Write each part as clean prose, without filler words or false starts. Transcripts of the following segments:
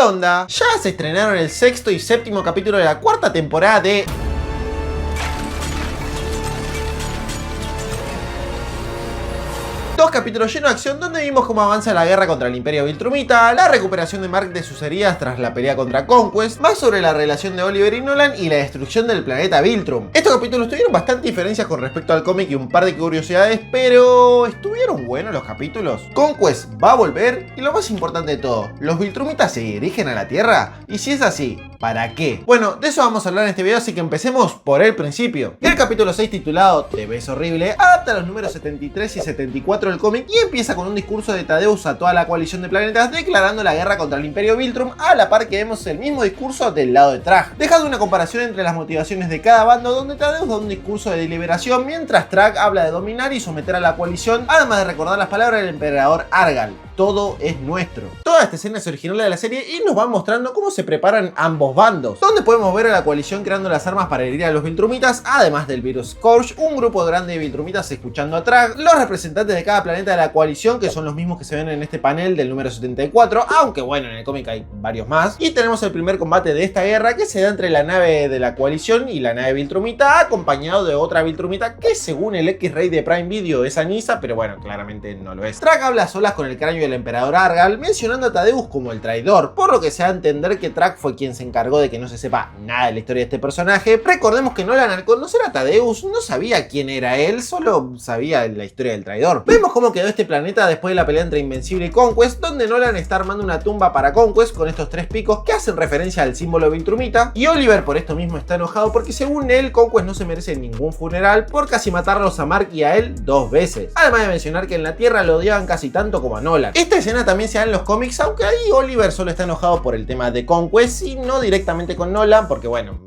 onda? Ya se estrenaron el sexto y séptimo capítulo de la cuarta temporada de... Dos capítulos llenos de acción donde vimos cómo avanza la guerra contra el Imperio Viltrumita, la recuperación de Mark de sus heridas tras la pelea contra Conquest, más sobre la relación de Oliver y Nolan y la destrucción del planeta Viltrum. Estos capítulos tuvieron bastante diferencias con respecto al cómic y un par de curiosidades, pero ¿estuvieron buenos los capítulos? Conquest va a volver y lo más importante de todo, ¿los Viltrumitas se dirigen a la Tierra? Y si es así, ¿para qué? Bueno, de eso vamos a hablar en este video, así que empecemos por el principio. El capítulo 6, titulado Te ves horrible, adapta los números 73 y 74 del cómic y empieza con un discurso de Thaddeus a toda la coalición de planetas declarando la guerra contra el Imperio Viltrum, a la par que vemos el mismo discurso del lado de Trag, dejando una comparación entre las motivaciones de cada bando, donde Thaddeus da un discurso de deliberación mientras Trag habla de dominar y someter a la coalición, además de recordar las palabras del emperador Argal: todo es nuestro. Toda esta escena es original de la serie y nos va mostrando cómo se preparan ambos bandos, donde podemos ver a la coalición creando las armas para herir a los Viltrumitas, además del virus Scourge, un grupo grande de Viltrumitas escuchando a Trag, los representantes de cada planeta de la coalición, que son los mismos que se ven en este panel del número 74, aunque bueno, en el cómic hay varios más, y tenemos el primer combate de esta guerra que se da entre la nave de la coalición y la nave Viltrumita, acompañado de otra Viltrumita que según el X-Ray de Prime Video es Anissa, pero bueno, claramente no lo es. Trag habla a solas con el cráneo del emperador Argal, mencionando a Thaddeus como el traidor, por lo que se da a entender que Trag fue quien se encargó de que no se sepa nada de la historia de este personaje. Recordemos que Nolan, al conocer a Thaddeus, no sabía quién era él, solo sabía la historia del traidor. Vemos cómo quedó este planeta después de la pelea entre Invencible y Conquest, donde Nolan está armando una tumba para Conquest con estos tres picos que hacen referencia al símbolo Viltrumita, y Oliver por esto mismo está enojado porque según él Conquest no se merece ningún funeral por casi matarlos a Mark y a él dos veces, además de mencionar que en la Tierra lo odiaban casi tanto como a Nolan. Esta escena también se da en los cómics, aunque ahí Oliver solo está enojado por el tema de Conquest y no directamente con Nolan, porque bueno,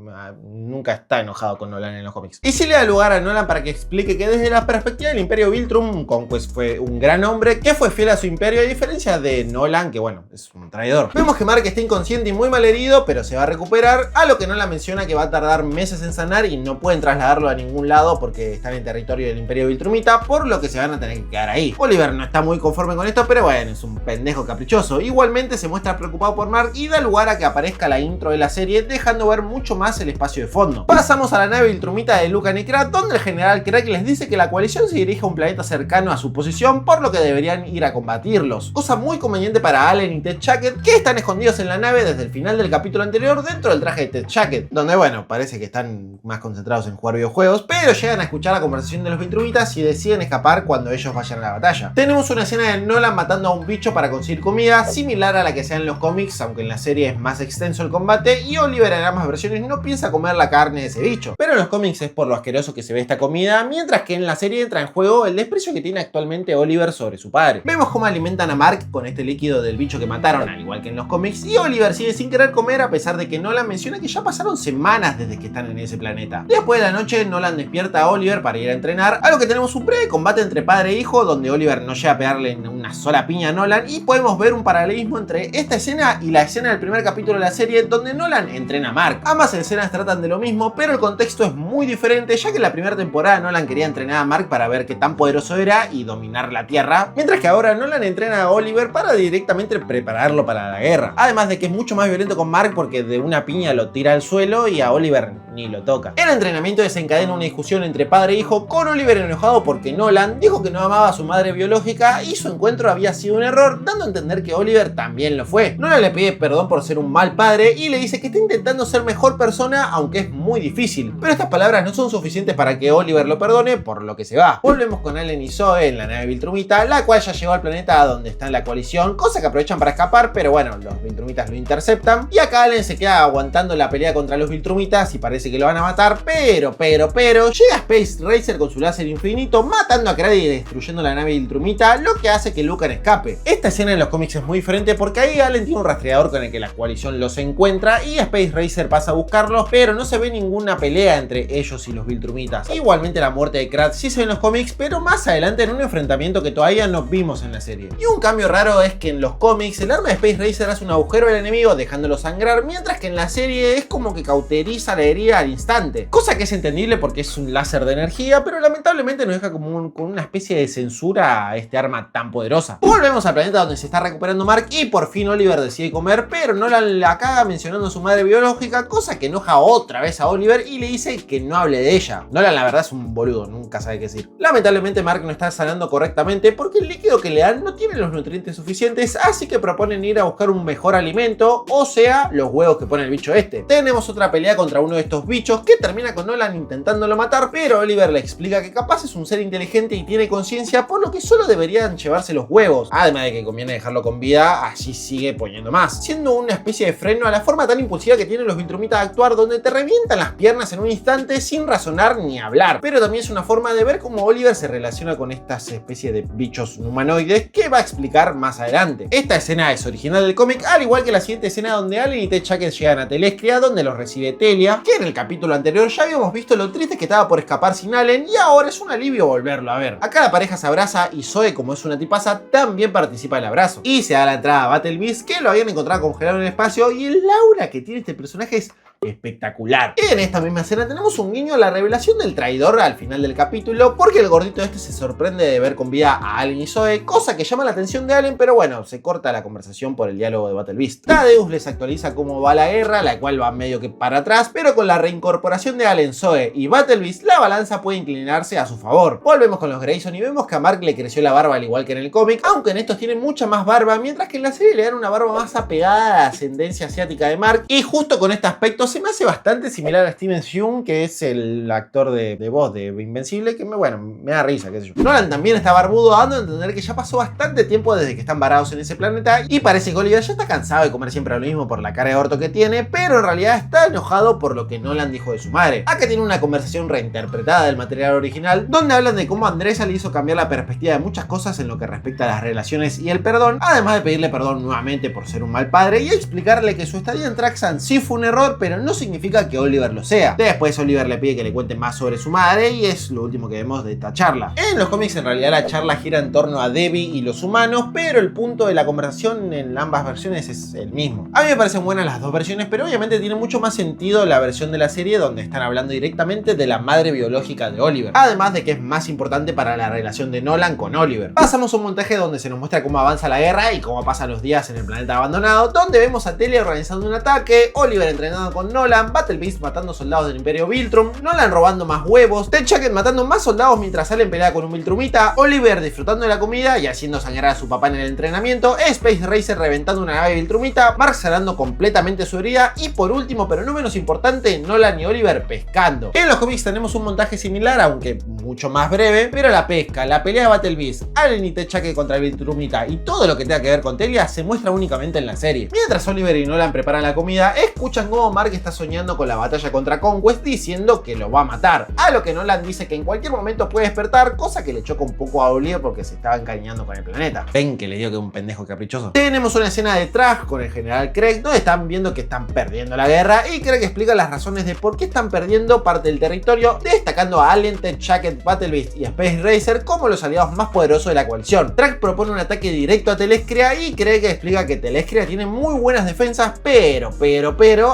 nunca está enojado con Nolan en los cómics. Y sí le da lugar a Nolan para que explique que desde la perspectiva del Imperio Viltrum, Conquest fue un gran hombre que fue fiel a su imperio, a diferencia de Nolan, que bueno, es un traidor. Vemos que Mark está inconsciente y muy mal herido, pero se va a recuperar, a lo que Nolan menciona que va a tardar meses en sanar y no pueden trasladarlo a ningún lado porque están en territorio del Imperio Viltrumita, por lo que se van a tener que quedar ahí. Oliver no está muy conforme con esto, pero bueno, es un pendejo caprichoso. Igualmente se muestra preocupado por Mark y da lugar a que aparezca la intro de la serie, dejando ver mucho más el espacio de fondo. Pasamos a la nave Viltrumita de Lucan y Krat, donde el general Craig les dice que la coalición se dirige a un planeta cercano a su posición, por lo que deberían ir a combatirlos. Cosa muy conveniente para Allen y Ted Jacket, que están escondidos en la nave desde el final del capítulo anterior dentro del traje de Ted Jacket, donde bueno, parece que están más concentrados en jugar videojuegos, pero llegan a escuchar la conversación de los Viltrumitas y deciden escapar cuando ellos vayan a la batalla. Tenemos una escena de Nolan matando a un bicho para conseguir comida, similar a la que se da en los cómics, aunque en la serie es más extenso el combate, y Oliver en ambas versiones no piensa comer la carne de ese bicho, pero en los cómics es por lo asqueroso que se ve esta comida, mientras que en la serie entra en juego el desprecio que tiene actualmente Oliver sobre su padre. Vemos cómo alimentan a Mark con este líquido del bicho que mataron, al igual que en los cómics, y Oliver sigue sin querer comer a pesar de que Nolan menciona que ya pasaron semanas desde que están en ese planeta. Después de la noche, Nolan despierta a Oliver para ir a entrenar, a lo que tenemos un breve combate entre padre e hijo, donde Oliver no llega a pegarle una sola piña a Nolan, y podemos ver un paralelismo entre esta escena y la escena del primer capítulo de la serie, donde Nolan entrena a Mark. Ambas escenas tratan de lo mismo, pero el contexto es muy diferente, ya que en la primera temporada Nolan quería entrenar a Mark para ver qué tan poderoso era y dominar la Tierra, mientras que ahora Nolan entrena a Oliver para directamente prepararlo para la guerra. Además de que es mucho más violento con Mark porque de una piña lo tira al suelo y a Oliver ni lo toca. El entrenamiento desencadena una discusión entre padre e hijo, con Oliver enojado porque Nolan dijo que no amaba a su madre biológica y su encuentro había sido un error, dando a entender que Oliver también lo fue. Nolan le pide perdón por ser un mal padre y le dice que está intentando ser mejor persona, aunque es muy difícil, pero estas palabras no son suficientes para que Oliver lo perdone, por lo que se va. Volvemos con Allen y Zoe en la nave Viltrumita, la cual ya llegó al planeta donde está la coalición, cosa que aprovechan para escapar, pero bueno, los Viltrumitas lo interceptan, y acá Allen se queda aguantando la pelea contra los Viltrumitas y parece que lo van a matar, pero llega Space Racer con su láser infinito, matando a Krat y destruyendo la nave Viltrumita, lo que hace que Lucan escape. Esta escena en los cómics es muy diferente porque ahí Allen tiene un rastreador con el que la coalición los encuentra y Space Racer pasa a buscarlos, pero no se ve ninguna pelea entre ellos y los Viltrumitas. Igualmente la muerte de Krat sí se ve en los cómics, pero más adelante en un enfrentamiento que todavía no vimos en la serie. Y un cambio raro es que en los cómics el arma de Space Racer hace un agujero al enemigo dejándolo sangrar, mientras que en la serie es como que cauteriza la herida al instante. Cosa que es entendible porque es un láser de energía, pero lamentablemente nos deja como con una especie de censura a este arma tan poderosa. poderosa. Volvemos al planeta donde se está recuperando Mark y por fin Oliver decide comer, pero Nolan la caga mencionando a su madre biológica, cosa que enoja otra vez a Oliver y le dice que no hable de ella. Nolan la verdad es un boludo, nunca sabe qué decir. Lamentablemente Mark no está sanando correctamente porque el líquido que le dan no tiene los nutrientes suficientes, así que proponen ir a buscar un mejor alimento, o sea, los huevos que pone el bicho este. Tenemos otra pelea contra uno de estos bichos que termina con Nolan intentándolo matar, pero Oliver le explica que capaz es un ser inteligente y tiene conciencia, por lo que solo deberían llevarse los huevos, además de que conviene dejarlo con vida, así sigue poniendo más, siendo una especie de freno a la forma tan impulsiva que tienen los Viltrumitas de actuar, donde te revientan las piernas en un instante sin razonar ni hablar. Pero también es una forma de ver cómo Oliver se relaciona con estas especies de bichos humanoides que va a explicar más adelante. Esta escena es original del cómic, al igual que la siguiente escena donde Allen y Ted Chucket llegan a Telestria, donde los recibe Telia, que en el capítulo anterior ya habíamos visto lo triste que estaba por escapar sin Allen y ahora es un alivio volverlo a ver. Acá la pareja se abraza y Zoe, como es una tipaza, también participa del abrazo. Y se da la entrada a Battle Beast, que lo habían encontrado congelado en el espacio, y el aura que tiene este personaje es espectacular. En esta misma escena tenemos un guiño a la revelación del traidor al final del capítulo, porque el gordito este se sorprende de ver con vida a Allen y Zoe, cosa que llama la atención de Allen, pero bueno, se corta la conversación por el diálogo de Battle Beast. Thaddeus les actualiza cómo va la guerra, la cual va medio que para atrás, pero con la reincorporación de Allen, Zoe y Battle Beast, la balanza puede inclinarse a su favor. Volvemos con los Grayson y vemos que a Mark le creció la barba al igual que en el cómic, aunque en estos tienen mucha más barba, mientras que en la serie le dan una barba más apegada a la ascendencia asiática de Mark, y justo con este aspecto se me hace bastante similar a Steven Yeun, que es el actor de voz de Invencible, que me da risa, qué sé yo. Nolan también está barbudo, dando a entender que ya pasó bastante tiempo desde que están varados en ese planeta, y parece que Oliver ya está cansado de comer siempre lo mismo por la cara de orto que tiene, pero en realidad está enojado por lo que Nolan dijo de su madre. Acá tiene una conversación reinterpretada del material original, donde hablan de cómo Andresa le hizo cambiar la perspectiva de muchas cosas en lo que respecta a las relaciones y el perdón, además de pedirle perdón nuevamente por ser un mal padre y explicarle que su estadía en Traxxan sí fue un error, pero no significa que Oliver lo sea. Después Oliver le pide que le cuente más sobre su madre y es lo último que vemos de esta charla. En los cómics en realidad la charla gira en torno a Debbie y los humanos, pero el punto de la conversación en ambas versiones es el mismo. A mí me parecen buenas las dos versiones, pero obviamente tiene mucho más sentido la versión de la serie donde están hablando directamente de la madre biológica de Oliver, además de que es más importante para la relación de Nolan con Oliver. Pasamos a un montaje donde se nos muestra cómo avanza la guerra y cómo pasan los días en el planeta abandonado, donde vemos a Telia organizando un ataque, Oliver entrenando con Nolan, Battle Beast matando soldados del Imperio Viltrum, Nolan robando más huevos, Ted Chucket matando más soldados mientras Allen pelea con un Viltrumita, Oliver disfrutando de la comida y haciendo sangrar a su papá en el entrenamiento, Space Racer reventando una nave Viltrumita, Mark sanando completamente su herida y por último, pero no menos importante, Nolan y Oliver pescando. En los cómics tenemos un montaje similar, aunque mucho más breve, pero la pesca, la pelea de Battle Beast, Allen y Ted Chucket contra el Viltrumita y todo lo que tenga que ver con Telia se muestra únicamente en la serie. Mientras Oliver y Nolan preparan la comida, escuchan cómo Mark está soñando con la batalla contra Conquest diciendo que lo va a matar, a lo que Nolan dice que en cualquier momento puede despertar, cosa que le choca un poco a Oliver porque se estaba encariñando con el planeta. Ven que le digo que es un pendejo caprichoso. Tenemos una escena de Trash con el general Craig, donde están viendo que están perdiendo la guerra y Craig explica las razones de por qué están perdiendo parte del territorio, destacando a Allen, Ted Chucket, Battle Beast y Space Racer como los aliados más poderosos de la coalición. Trash propone un ataque directo a Telestria y Craig explica que Telestria tiene muy buenas defensas, pero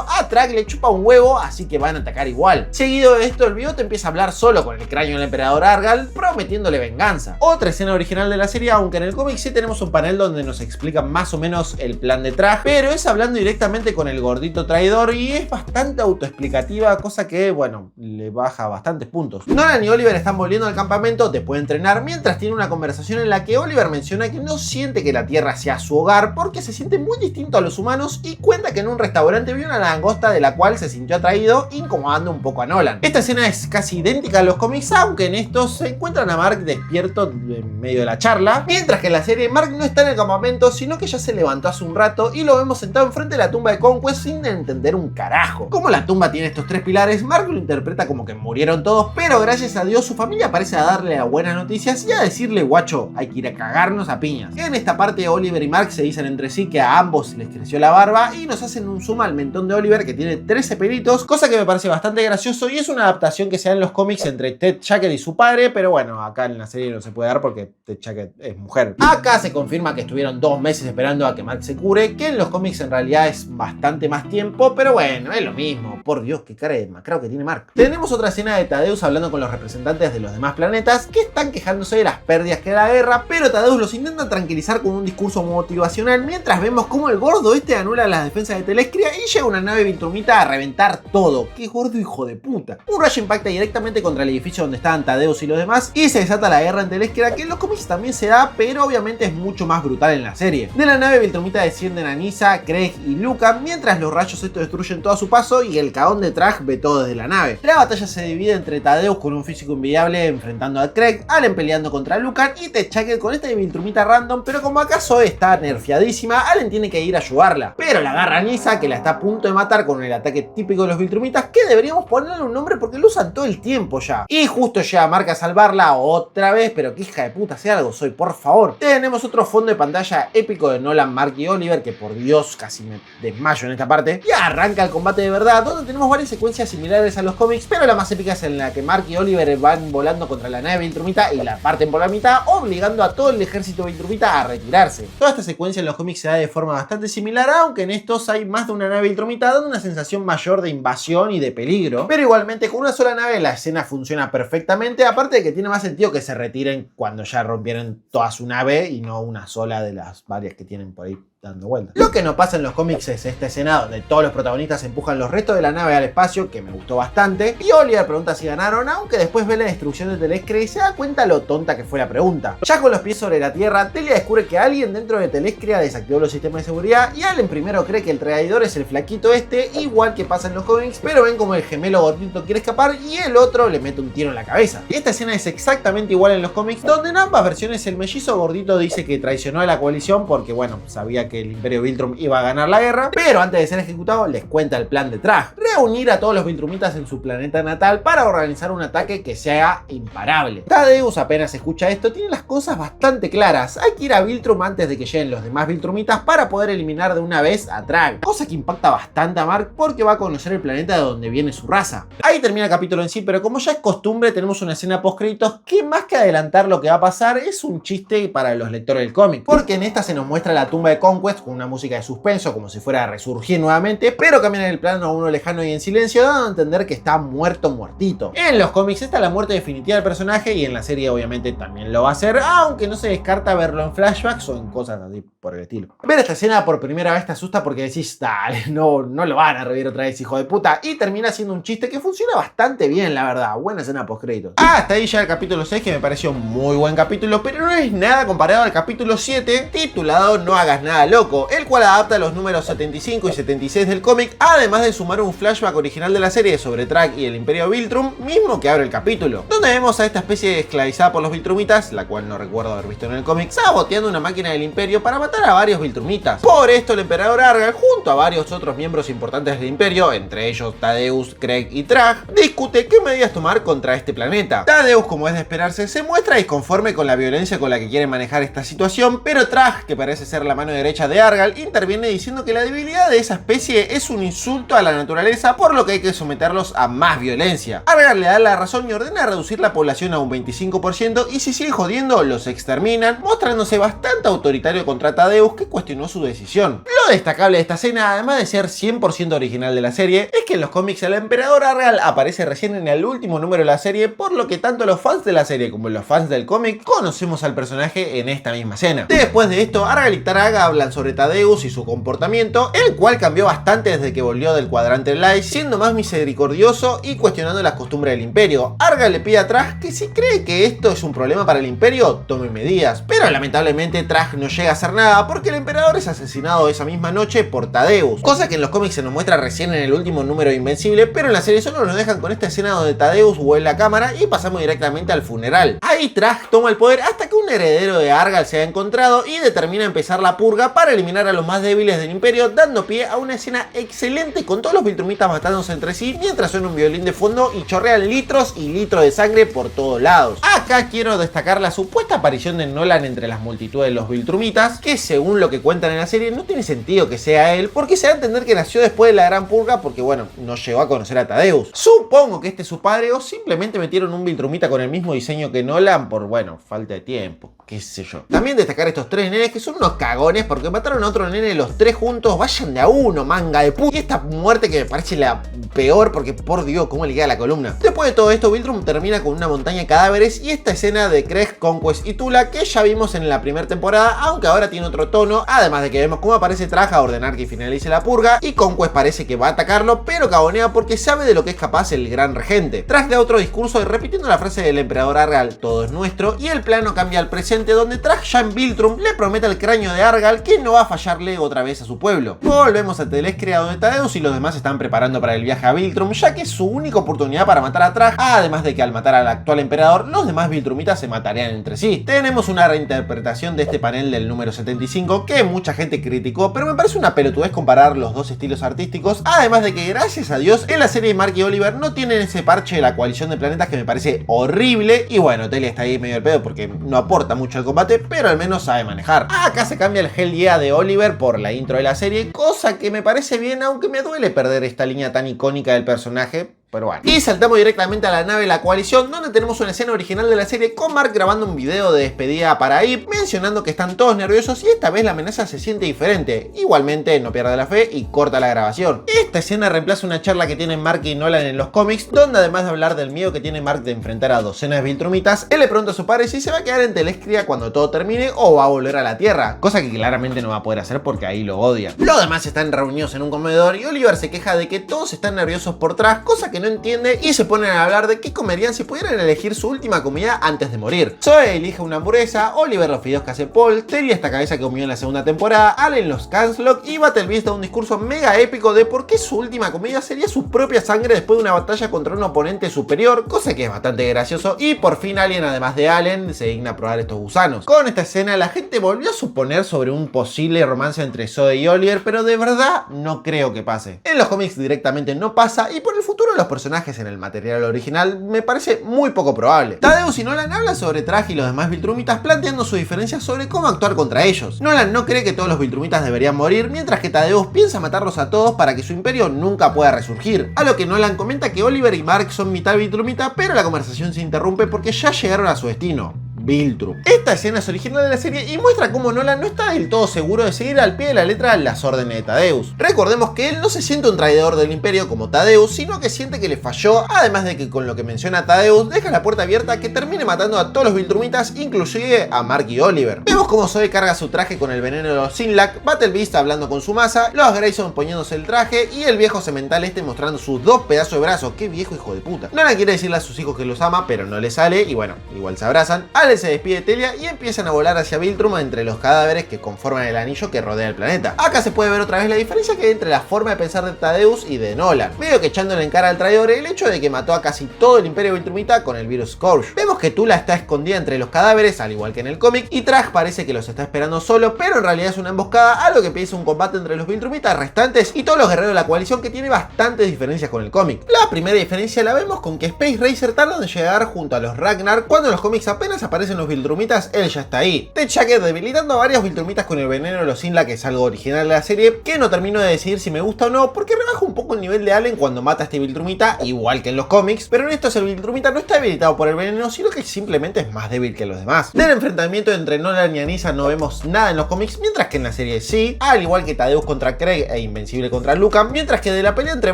a Trash le chupa un huevo, así que van a atacar igual. Seguido de esto, el bigote empieza a hablar solo con el cráneo del emperador Argal, prometiéndole venganza. Otra escena original de la serie, aunque en el cómic sí tenemos un panel donde nos explican más o menos el plan de Trash, pero es hablando directamente con el gordito traidor y es bastante autoexplicativa, cosa que, bueno, le baja bastantes puntos. Nolan y Oliver están volviendo al campamento después de entrenar, mientras tiene una conversación en la que Oliver menciona que no siente que la Tierra sea su hogar porque se siente muy distinto a los humanos y cuenta que en un restaurante vio una langosta de la cual se sintió atraído, incomodando un poco a Nolan. Esta escena es casi idéntica a los cómics, aunque en estos se encuentran a Mark despierto en medio de la charla, mientras que en la serie Mark no está en el campamento, sino que ya se levantó hace un rato y lo vemos sentado enfrente de la tumba de Conquest sin entender un carajo. Como la tumba tiene estos tres pilares, Mark lo interpreta como que murieron todos, pero gracias a Dios su familia parece a darle las buenas noticias y a decirle, guacho, hay que ir a cagarnos a piñas. En esta parte Oliver y Mark se dicen entre sí que a ambos les creció la barba y nos hacen un zoom al mentón de Oliver que tiene tiene 13 pelitos, cosa que me parece bastante gracioso y es una adaptación que se da en los cómics entre Ted Jacket y su padre, pero bueno, acá en la serie no se puede dar porque Ted Jacket es mujer. Acá se confirma que estuvieron 2 meses esperando a que Mark se cure, que en los cómics en realidad es bastante más tiempo, pero bueno, es lo mismo. Por Dios, qué cara de macrao que tiene Mark. Tenemos otra escena de Thaddeus hablando con los representantes de los demás planetas que están quejándose de las pérdidas que da la guerra, pero Thaddeus los intenta tranquilizar con un discurso motivacional mientras vemos cómo el gordo anula las defensas de Telescria y llega una nave viltrumita a reventar todo. ¡Qué gordo hijo de puta! Un rayo impacta directamente contra el edificio donde estaban Thaddeus y los demás y se desata la guerra en Telescria, que en los cómics también se da, pero obviamente es mucho más brutal en la serie. De la nave viltrumita descienden Anissa, Craig y Luca, mientras los rayos estos destruyen todo a su paso y el cagón de Trag ve todo desde la nave. La batalla se divide entre Thaddeus con un físico invidiable enfrentando a Craig, Allen peleando contra Lucan y Ted Jacket con esta viltrumita random, pero como acaso está nerfeadísima, Allen tiene que ir a ayudarla. Pero la agarra Anissa, que la está a punto de matar con el ataque típico de los viltrumitas, que deberíamos ponerle un nombre porque lo usan todo el tiempo ya. Y justo llega Mark a salvarla otra vez, pero que hija de puta, sea algo soy, por favor. Tenemos otro fondo de pantalla épico de Nolan, Mark y Oliver, que por Dios casi me desmayo en esta parte. Y arranca el combate de verdad, donde tenemos varias secuencias similares a los cómics, pero la más épica es en la que Mark y Oliver van volando contra la nave viltrumita y la parten por la mitad, obligando a todo el ejército viltrumita a retirarse. Toda esta secuencia en los cómics se da de forma bastante similar, aunque en estos hay más de una nave viltrumita, dando una sensación mayor de invasión y de peligro. Pero igualmente con una sola nave la escena funciona perfectamente, aparte de que tiene más sentido que se retiren cuando ya rompieron toda su nave y no una sola de las varias que tienen por ahí dando vueltas. Lo que no pasa en los cómics es esta escena donde todos los protagonistas empujan los restos de la nave al espacio, que me gustó bastante, y Oliver pregunta si ganaron, aunque después ve la destrucción de Telescria y se da cuenta lo tonta que fue la pregunta. Ya con los pies sobre la tierra, Telia descubre que alguien dentro de Telescria desactivó los sistemas de seguridad y Allen primero cree que el traidor es el flaquito este, igual que pasa en los cómics, pero ven como el gemelo gordito quiere escapar y el otro le mete un tiro en la cabeza. Esta escena es exactamente igual en los cómics, donde en ambas versiones el mellizo gordito dice que traicionó a la coalición porque, bueno, sabía que el Imperio Viltrum iba a ganar la guerra, pero antes de ser ejecutado les cuenta el plan de Trag: reunir a todos los viltrumitas en su planeta natal para organizar un ataque que sea imparable. Thaddeus apenas escucha esto tiene las cosas bastante claras: hay que ir a Viltrum antes de que lleguen los demás viltrumitas para poder eliminar de una vez a Trag, cosa que impacta bastante a Mark porque va a conocer el planeta de donde viene su raza. Ahí termina el capítulo en sí, pero como ya es costumbre tenemos una escena post créditos que, más que adelantar lo que va a pasar, es un chiste para los lectores del cómic, porque en esta se nos muestra la tumba de Conquest con una música de suspenso como si fuera a resurgir nuevamente, pero cambian el plano a uno lejano y en silencio, dando a entender que está muertito. En los cómics está la muerte definitiva del personaje y en la serie obviamente también lo va a hacer, aunque no se descarta verlo en flashbacks o en cosas así por el estilo. Ver esta escena por primera vez te asusta porque decís, dale, no lo van a revivir otra vez, hijo de puta, y termina siendo un chiste que funciona bastante bien, la verdad. Buena escena post créditos. Hasta ahí ya el capítulo 6, que me pareció muy buen capítulo, pero no es nada comparado al capítulo 7, titulado No hagas nada loco, el cual adapta los números 75 y 76 del cómic, además de sumar un flashback original de la serie sobre Trag y el Imperio Viltrum, mismo que abre el capítulo, donde vemos a esta especie esclavizada por los viltrumitas, la cual no recuerdo haber visto en el cómic, saboteando una máquina del Imperio para matar a varios viltrumitas. Por esto el emperador Argal, junto a varios otros miembros importantes del Imperio, entre ellos Thaddeus, Craig y Trag, discute qué medidas tomar contra este planeta. Thaddeus, como es de esperarse, se muestra disconforme con la violencia con la que quieren manejar esta situación, pero Trag, que parece ser la mano derecha de Argal, interviene diciendo que la debilidad de esa especie es un insulto a la naturaleza, por lo que hay que someterlos a más violencia. Argal le da la razón y ordena reducir la población a un 25%, y si siguen jodiendo los exterminan, mostrándose bastante autoritario contra Thaddeus, que cuestionó su decisión. Lo destacable de esta escena, además de ser 100% original de la serie, es que en los cómics el emperador Argal aparece recién en el último número de la serie, por lo que tanto los fans de la serie como los fans del cómic conocemos al personaje en esta misma escena. Después de esto, Argal y Trag hablan sobre Thaddeus y su comportamiento, el cual cambió bastante desde que volvió del cuadrante Light, siendo más misericordioso y cuestionando las costumbres del Imperio. Argal le pide a Trag que si cree que esto es un problema para el Imperio, tome medidas, pero lamentablemente Trag no llega a hacer nada porque el emperador es asesinado esa misma noche por Thaddeus, cosa que en los cómics se nos muestra recién en el último número de Invencible, pero en la serie solo nos dejan con esta escena donde Thaddeus vuelve la cámara y pasamos directamente al funeral. Ahí Trag toma el poder hasta que un heredero de Argal se ha encontrado y determina empezar la purga para eliminar a los más débiles del Imperio, dando pie a una escena excelente con todos los viltrumitas matándose entre sí mientras suena un violín de fondo y chorrean litros y litros de sangre por todos lados. Acá quiero destacar la supuesta aparición de Nolan entre las multitudes de los viltrumitas, que según lo que cuentan en la serie no tiene sentido sentido que sea él, porque se da a entender que nació después de la Gran Purga porque, bueno, no llegó a conocer a Thaddeus. Supongo que este es su padre o simplemente metieron un Viltrumita con el mismo diseño que Nolan por, bueno, falta de tiempo, qué sé yo. También destacar estos tres nenes que son unos cagones porque mataron a otro nene los tres juntos, vayan de a uno, manga de puta. Y esta muerte que me parece la peor porque, por Dios, cómo le queda la columna. Después de todo esto, Viltrum termina con una montaña de cadáveres y esta escena de Craig, Conquest y Tula que ya vimos en la primera temporada, aunque ahora tiene otro tono, además de que vemos cómo aparece Traj a ordenar que finalice la purga y Conquest parece que va a atacarlo, pero cabonea porque sabe de lo que es capaz el gran regente. Traj da otro discurso repitiendo la frase del emperador Argal, todo es nuestro, y el plano cambia al presente donde Traj ya en Viltrum le promete al cráneo de Argal que no va a fallarle otra vez a su pueblo. Volvemos a Telescria donde Thaddeus y los demás se están preparando para el viaje a Viltrum, ya que es su única oportunidad para matar a Traj, además de que al matar al actual emperador, los demás Viltrumitas se matarían entre sí. Tenemos una reinterpretación de este panel del número 75 que mucha gente criticó, pero me parece una pelotudez comparar los dos estilos artísticos, además de que gracias a Dios en la serie Mark y Oliver no tienen ese parche de la coalición de planetas que me parece horrible, y bueno, Telia está ahí medio al pedo porque no aporta mucho al combate, pero al menos sabe manejar. Acá se cambia el Hell Yeah de Oliver por la intro de la serie, cosa que me parece bien, aunque me duele perder esta línea tan icónica del personaje. Pero bueno. Y saltamos directamente a la nave de la coalición, donde tenemos una escena original de la serie con Mark grabando un video de despedida para Eve, mencionando que están todos nerviosos y esta vez la amenaza se siente diferente. Igualmente no pierde la fe y corta la grabación. Esta escena reemplaza una charla que tienen Mark y Nolan en los cómics, donde además de hablar del miedo que tiene Mark de enfrentar a docenas de Viltrumitas, él le pregunta a su padre si se va a quedar en Telescria cuando todo termine o va a volver a la Tierra, cosa que claramente no va a poder hacer porque ahí lo odia. Los demás están reunidos en un comedor y Oliver se queja de que todos están nerviosos por Traj, cosa que no entiende, y se ponen a hablar de qué comerían si pudieran elegir su última comida antes de morir. Zoe elige una hamburguesa, Oliver los fideos que hace Paul, Terry esta cabeza que comió en la segunda temporada, Allen los Canslock y Battlebeast da un discurso mega épico de por qué su última comida sería su propia sangre después de una batalla contra un oponente superior, cosa que es bastante gracioso, y por fin alguien además de Allen se digna a probar estos gusanos. Con esta escena la gente volvió a suponer sobre un posible romance entre Zoe y Oliver, pero de verdad no creo que pase. En los cómics directamente no pasa y por el futuro de los personajes en el material original me parece muy poco probable. Thaddeus y Nolan hablan sobre Traj y los demás Viltrumitas planteando sus diferencias sobre cómo actuar contra ellos. Nolan no cree que todos los Viltrumitas deberían morir, mientras que Thaddeus piensa matarlos a todos para que su imperio nunca pueda resurgir. A lo que Nolan comenta que Oliver y Mark son mitad Viltrumita, pero la conversación se interrumpe porque ya llegaron a su destino. Viltrum. Esta escena es original de la serie y muestra cómo Nolan no está del todo seguro de seguir al pie de la letra las órdenes de Thaddeus. Recordemos que él no se siente un traidor del imperio como Thaddeus, sino que siente que le falló, además de que con lo que menciona Thaddeus deja la puerta abierta a que termine matando a todos los Viltrumitas, inclusive a Mark y Oliver. Vemos cómo Zoe carga su traje con el veneno de los Sinlac, Battlebeast hablando con su masa, los Grayson poniéndose el traje y el viejo semental mostrando sus dos pedazos de brazos. ¡Qué viejo hijo de puta! Nolan quiere decirle a sus hijos que los ama, pero no le sale y bueno, igual se abrazan. Se despide de Telia y empiezan a volar hacia Viltrum entre los cadáveres que conforman el anillo que rodea el planeta. Acá se puede ver otra vez la diferencia que hay entre la forma de pensar de Thaddeus y de Nolan, medio que echándole en cara al traidor el hecho de que mató a casi todo el imperio Viltrumita con el virus Scourge. Vemos que Tula está escondida entre los cadáveres, al igual que en el cómic, y Traj parece que los está esperando solo, pero en realidad es una emboscada, a lo que empieza un combate entre los Viltrumitas restantes y todos los guerreros de la coalición, que tiene bastantes diferencias con el cómic. La primera diferencia la vemos con que Space Racer tarda en llegar junto a los Ragnar, cuando en los cómics apenas aparecen los Viltrumitas, él ya está ahí. Ted Jacket debilitando a varios Viltrumitas con el veneno de los Sinla, que es algo original de la serie, que no termino de decidir si me gusta o no, porque rebaja un poco el nivel de Allen cuando mata a este Viltrumita, igual que en los cómics, pero en estos el Viltrumita no está debilitado por el veneno, sino que simplemente es más débil que los demás. Del enfrentamiento entre Nolan y Anissa no vemos nada en los cómics, mientras que en la serie sí, al igual que Thaddeus contra Craig e Invencible contra Lucan, mientras que de la pelea entre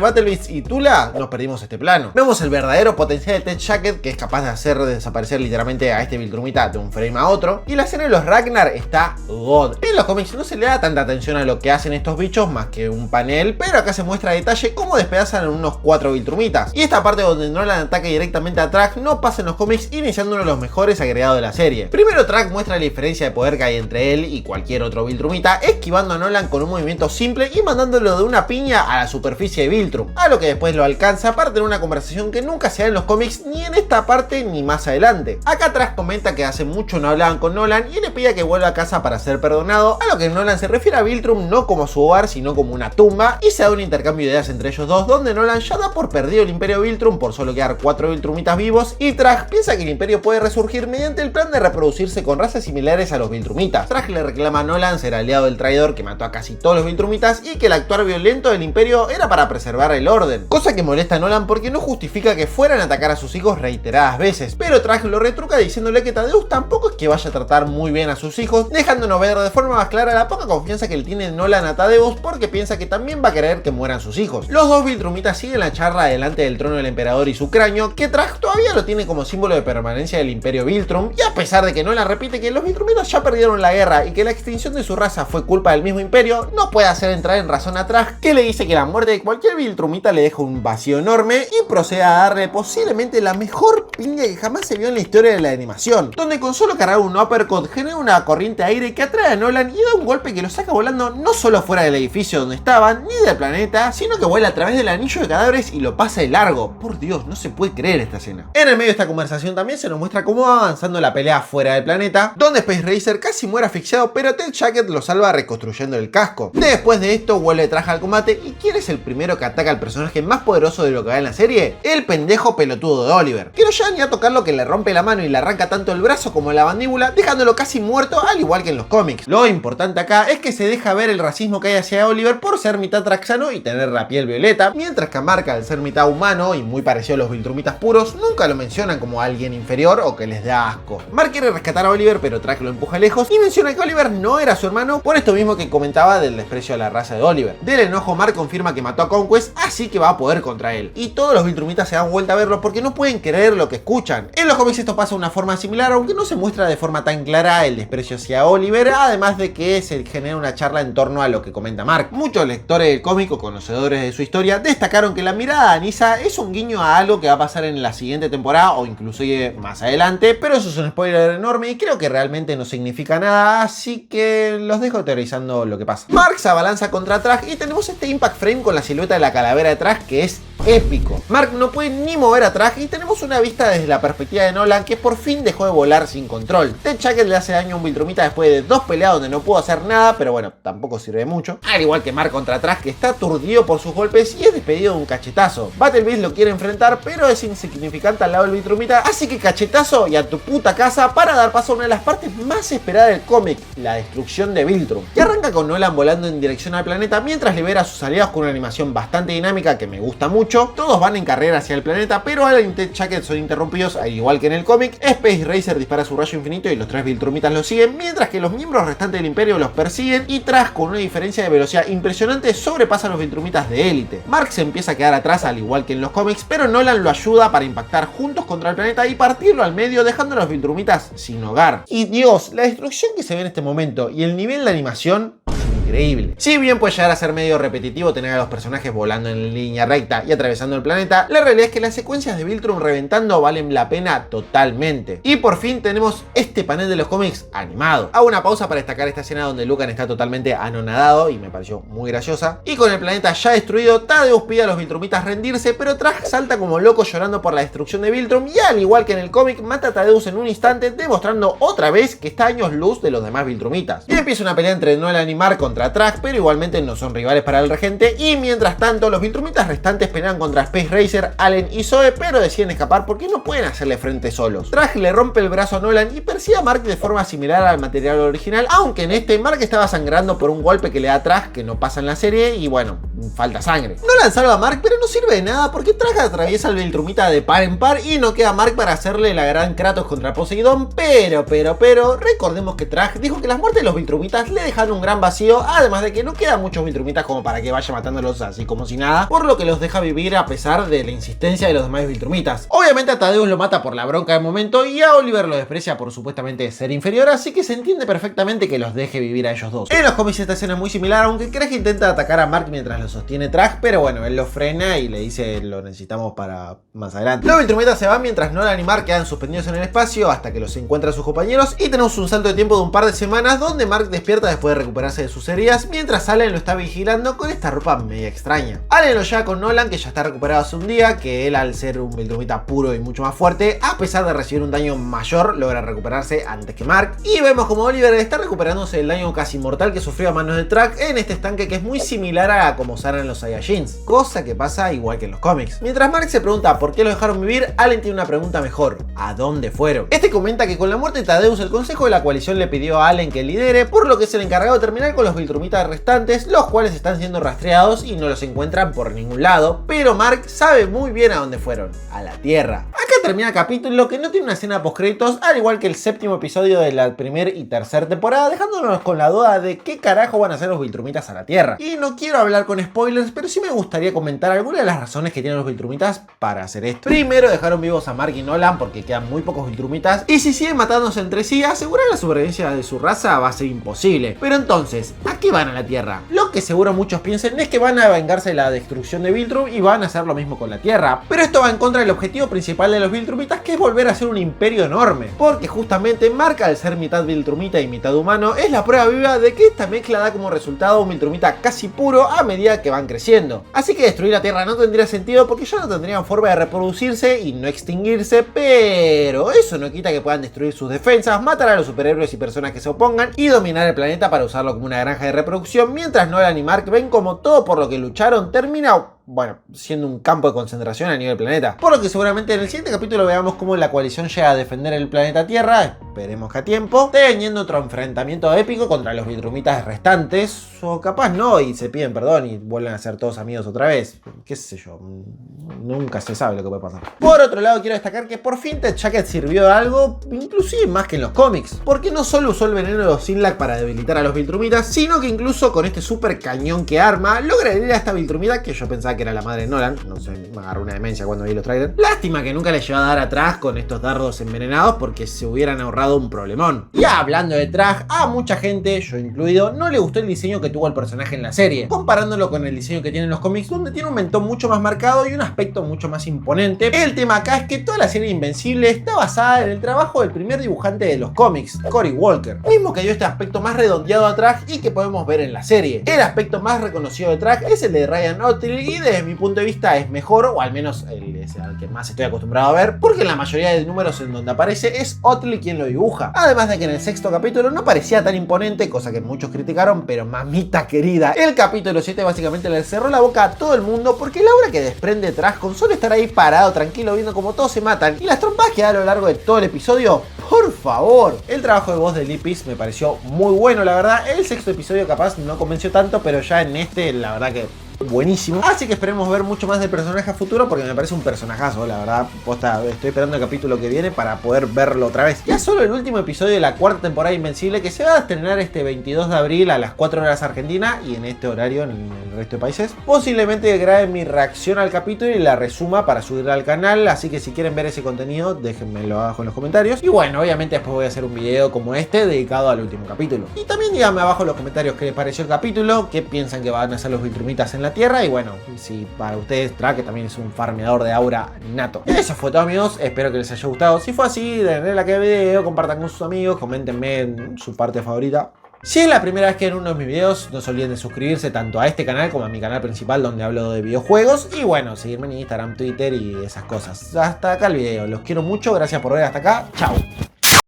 Battlebeast y Tula nos perdimos este plano. Vemos el verdadero potencial de Ted Jacket, que es capaz de hacer desaparecer literalmente a este Viltrumita de un frame a otro, y la escena de los Ragnar está god. En los cómics no se le da tanta atención a lo que hacen estos bichos más que un panel, pero acá se muestra a detalle cómo despedazan a unos 4 Viltrumitas, y esta parte donde Nolan ataca directamente a Traj no pasa en los cómics, iniciando uno de los mejores agregados de la serie. Primero Traj muestra la diferencia de poder que hay entre él y cualquier otro Viltrumita, esquivando a Nolan con un movimiento simple y mandándolo de una piña a la superficie de Viltrum, a lo que después lo alcanza para tener una conversación que nunca se da en los cómics, ni en esta parte ni más adelante. Acá Traj comenta cuenta que hace mucho no hablaban con Nolan y le pide que vuelva a casa para ser perdonado, a lo que Nolan se refiere a Viltrum no como su hogar, sino como una tumba, y se da un intercambio de ideas entre ellos dos, donde Nolan ya da por perdido el Imperio Viltrum por solo quedar 4 Viltrumitas vivos, y Trag piensa que el Imperio puede resurgir mediante el plan de reproducirse con razas similares a los Viltrumitas. Trag le reclama a Nolan ser aliado del traidor que mató a casi todos los Viltrumitas y que el actuar violento del Imperio era para preservar el orden, cosa que molesta a Nolan porque no justifica que fueran a atacar a sus hijos reiteradas veces, pero Trag lo retruca diciéndole que Thaddeus tampoco es que vaya a tratar muy bien a sus hijos, dejándonos ver de forma más clara la poca confianza que le tiene Nolan a Thaddeus porque piensa que también va a querer que mueran sus hijos. Los dos Viltrumitas siguen la charla delante del trono del emperador y su cráneo, que Trag todavía lo tiene como símbolo de permanencia del Imperio Viltrum, y a pesar de que Nolan repite que los Viltrumitas ya perdieron la guerra y que la extinción de su raza fue culpa del mismo Imperio, no puede hacer entrar en razón a Trag, que le dice que la muerte de cualquier Viltrumita le deja un vacío enorme, y procede a darle posiblemente la mejor piña que jamás se vio en la historia de la animación, donde con solo cargar un uppercut genera una corriente de aire que atrae a Nolan y da un golpe que lo saca volando no solo fuera del edificio donde estaban, ni del planeta, sino que vuela a través del anillo de cadáveres y lo pasa de largo. Por Dios, no se puede creer esta escena. En el medio de esta conversación también se nos muestra cómo va avanzando la pelea fuera del planeta, donde Space Racer casi muere asfixiado, pero Ted Jacket lo salva reconstruyendo el casco. Después de esto vuelve Trag al combate, y ¿quién es el primero que ataca al personaje más poderoso de lo que va en la serie? El pendejo pelotudo de Oliver, que no llega ni a tocar lo que le rompe la mano y le arranca tanto el brazo como la mandíbula, dejándolo casi muerto, al igual que en los cómics. Lo importante acá es que se deja ver el racismo que hay hacia Oliver por ser mitad traxano y tener la piel violeta, mientras que a Mark, al ser mitad humano y muy parecido a los Viltrumitas puros, nunca lo mencionan como alguien inferior o que les da asco. Mark quiere rescatar a Oliver, pero Trag lo empuja lejos y menciona que Oliver no era su hermano, por esto mismo que comentaba del desprecio a la raza de Oliver. Del enojo, Mark confirma que mató a Conquest, así que va a poder contra él, y todos los Viltrumitas se dan vuelta a verlo porque no pueden creer lo que escuchan. En los cómics esto pasa de una forma similar, aunque no se muestra de forma tan clara el desprecio hacia Oliver, además de que se genera una charla en torno a lo que comenta Mark. Muchos lectores del cómic o conocedores de su historia destacaron que la mirada de Anissa es un guiño a algo que va a pasar en la siguiente temporada o inclusive más adelante, pero eso es un spoiler enorme y creo que realmente no significa nada, así que los dejo teorizando lo que pasa. Mark se abalanza contra Trag y tenemos este impact frame con la silueta de la calavera de Trag que es épico. Mark no puede ni mover a Trag y tenemos una vista desde la perspectiva de Nolan, que por fin dejó de volar sin control. Ted Jacket le hace daño a un Viltrumita después de 2 peleas donde no pudo hacer nada, pero bueno, tampoco sirve mucho. Al igual que Mark contra Trag, que está aturdido por sus golpes y es despedido de un cachetazo. Battle Beast lo quiere enfrentar, pero es insignificante al lado del Viltrumita, así que cachetazo y a tu puta casa para dar paso a una de las partes más esperadas del cómic, la destrucción de Viltrum, que arranca con Nolan volando en dirección al planeta mientras libera a sus aliados con una animación bastante dinámica que me gusta mucho. Todos van en carrera hacia el planeta, pero Alan y Ted Jacket son interrumpidos, al igual que en el cómic. Space Racer dispara su rayo infinito y los 3 Viltrumitas lo siguen, mientras que los miembros restantes del Imperio los persiguen, y Trag, con una diferencia de velocidad impresionante, sobrepasa a los Viltrumitas de élite. Mark se empieza a quedar atrás, al igual que en los cómics, pero Nolan lo ayuda para impactar juntos contra el planeta y partirlo al medio, dejando a los Viltrumitas sin hogar. Y Dios, la destrucción que se ve en este momento y el nivel de animación, increíble. Si bien puede llegar a ser medio repetitivo tener a los personajes volando en línea recta y atravesando el planeta, la realidad es que las secuencias de Viltrum reventando valen la pena totalmente. Y por fin tenemos este panel de los cómics animado. Hago una pausa para destacar esta escena donde Lucan está totalmente anonadado y me pareció muy graciosa. Y con el planeta ya destruido, Thaddeus pide a los Viltrumitas rendirse, pero Trag salta como loco llorando por la destrucción de Viltrum y, al igual que en el cómic, mata a Thaddeus en un instante, demostrando otra vez que está a años luz de los demás Viltrumitas. Y empieza una pelea entre Nolan y Mark contra Trag, pero igualmente no son rivales para el regente, y mientras tanto los Viltrumitas restantes pelean contra Space Racer, Allen y Zoe, pero deciden escapar porque no pueden hacerle frente solos. Trag le rompe el brazo a Nolan y persigue a Mark de forma similar al material original, aunque en este Mark estaba sangrando por un golpe que le da Trag que no pasa en la serie y bueno, falta sangre. Nolan salva a Mark, pero no sirve de nada porque Trag atraviesa al Viltrumita de par en par y no queda Mark para hacerle la gran Kratos contra Poseidón, pero recordemos que Trag dijo que las muertes de los Viltrumitas le dejaron un gran vacío, además de que no quedan muchos Viltrumitas como para que vaya matándolos así como si nada, por lo que los deja vivir a pesar de la insistencia de los demás Viltrumitas. Obviamente a Thaddeus lo mata por la bronca del momento y a Oliver lo desprecia por supuestamente ser inferior, así que se entiende perfectamente que los deje vivir a ellos dos. En los cómics esta escena es muy similar, aunque Craig intenta atacar a Mark mientras lo sostiene Trag, pero bueno, él lo frena y le dice lo necesitamos para más adelante. Los Viltrumitas se van mientras Nolan y Mark quedan suspendidos en el espacio hasta que los encuentran sus compañeros, y tenemos un salto de tiempo de un par de semanas donde Mark despierta después de recuperarse de sus heridas mientras Allen lo está vigilando con esta ropa media extraña. Allen lo lleva con Nolan, que ya está recuperado hace un día, que él, al ser un Viltrumita puro y mucho más fuerte, a pesar de recibir un daño mayor, logra recuperarse antes que Mark. Y vemos como Oliver está recuperándose del daño casi mortal que sufrió a manos de Track en este estanque, que es muy similar a como sanan los Saiyajins, cosa que pasa igual que en los cómics. Mientras Mark se pregunta por qué lo dejaron vivir, Allen tiene una pregunta mejor: ¿a dónde fueron? Este comenta que con la muerte de Thaddeus, el consejo de la coalición le pidió a Allen que lidere, por lo que es el encargado de terminar con los Viltrumitas restantes, los cuales están siendo rastreados y no los encuentran por ningún lado, pero Mark sabe muy bien a dónde fueron: a la Tierra. Acá termina el capítulo, que no tiene una escena post créditos, al igual que el séptimo episodio de la primera y tercera temporada, dejándonos con la duda de qué carajo van a hacer los Viltrumitas a la Tierra. Y no quiero hablar con spoilers, pero sí me gustaría comentar algunas de las razones que tienen los Viltrumitas para hacer esto. Primero, dejaron vivos a Mark y Nolan porque quedan muy pocos Viltrumitas, y si siguen matándose entre sí, asegurar la supervivencia de su raza va a ser imposible. Pero entonces, ¿a qué van a la Tierra? Lo que seguro muchos piensen es que van a vengarse de la destrucción de Viltrum y van a hacer lo mismo con la Tierra, pero esto va en contra del objetivo principal de los Viltrumitas, que es volver a ser un imperio enorme, porque justamente Mark, al ser mitad Viltrumita y mitad humano, es la prueba viva de que esta mezcla da como resultado un Viltrumita casi puro a medida que van creciendo. Así que destruir la Tierra no tendría sentido, porque ya no tendrían forma de reproducirse y no extinguirse, pero eso no quita que puedan destruir sus defensas, matar a los superhéroes y personas que se opongan y dominar el planeta para usarlo como una granja de reproducción, mientras Nolan y Mark ven como todo por lo que lucharon termina, bueno, siendo un campo de concentración a nivel planeta. Por lo que seguramente en el siguiente capítulo veamos cómo la coalición llega a defender el planeta Tierra, esperemos que a tiempo, teniendo otro enfrentamiento épico contra los Viltrumitas restantes, o capaz no, y se piden perdón y vuelven a ser todos amigos otra vez, qué sé yo, nunca se sabe lo que puede pasar. Por otro lado, quiero destacar que por fin Ted Jacket sirvió de algo, inclusive más que en los cómics, porque no solo usó el veneno de los Sinlak para debilitar a los Viltrumitas, sino que incluso con este super cañón que arma, logra herir a esta Viltrumita que yo pensaba que era la madre de Nolan, no sé, me agarró una demencia cuando vi los trailers. Lástima que nunca le llevó a dar atrás con estos dardos envenenados, porque se hubieran ahorrado un problemón. Y hablando de Traj, a mucha gente, yo incluido, no le gustó el diseño que tuvo el personaje en la serie, comparándolo con el diseño que tiene en los cómics, donde tiene un mentón mucho más marcado y un aspecto mucho más imponente. El tema acá es que toda la serie Invencible está basada en el trabajo del primer dibujante de los cómics, Cory Walker, mismo que dio este aspecto más redondeado a Traj y que podemos ver en la serie. El aspecto más reconocido de Traj es el de Ryan Otley, y desde mi punto de vista es mejor, o al menos es al que más estoy acostumbrado a ver, porque en la mayoría de números en donde aparece es Otley quien lo dibuja. Además de que en el sexto capítulo no parecía tan imponente, cosa que muchos criticaron, pero mamita querida, el capítulo 7 básicamente le cerró la boca a todo el mundo, porque la aura que desprende Traj con solo estar ahí parado tranquilo viendo como todos se matan y las trompas que da a lo largo de todo el episodio, por favor. El trabajo de voz de Lee Pease me pareció muy bueno, la verdad. El sexto episodio capaz no convenció tanto, pero ya en este la verdad que buenísimo. Así que esperemos ver mucho más del personaje a futuro, porque me parece un personajazo, la verdad. Posta, estoy esperando el capítulo que viene para poder verlo otra vez. Ya solo el último episodio de la cuarta temporada de Invencible, que se va a estrenar este 22 de abril a las 4 horas Argentina, y en este horario en el resto de países. Posiblemente grabe mi reacción al capítulo y la resuma para subirla al canal, así que si quieren ver ese contenido, déjenmelo abajo en los comentarios. Y bueno, obviamente después voy a hacer un video como este dedicado al último capítulo. Y también díganme abajo en los comentarios qué les pareció el capítulo, qué piensan que van a hacer los Viltrumitas en la Tierra, y bueno, si para ustedes Track también es un farmeador de aura nato. Eso fue todo, amigos, espero que les haya gustado. Si fue así, denle like al video, compartan con sus amigos, coméntenme su parte favorita. Si es la primera vez que ven uno de mis videos, no se olviden de suscribirse tanto a este canal como a mi canal principal, donde hablo de videojuegos, y bueno, seguirme en Instagram, Twitter y esas cosas. Hasta acá el video, los quiero mucho, gracias por ver hasta acá, chao.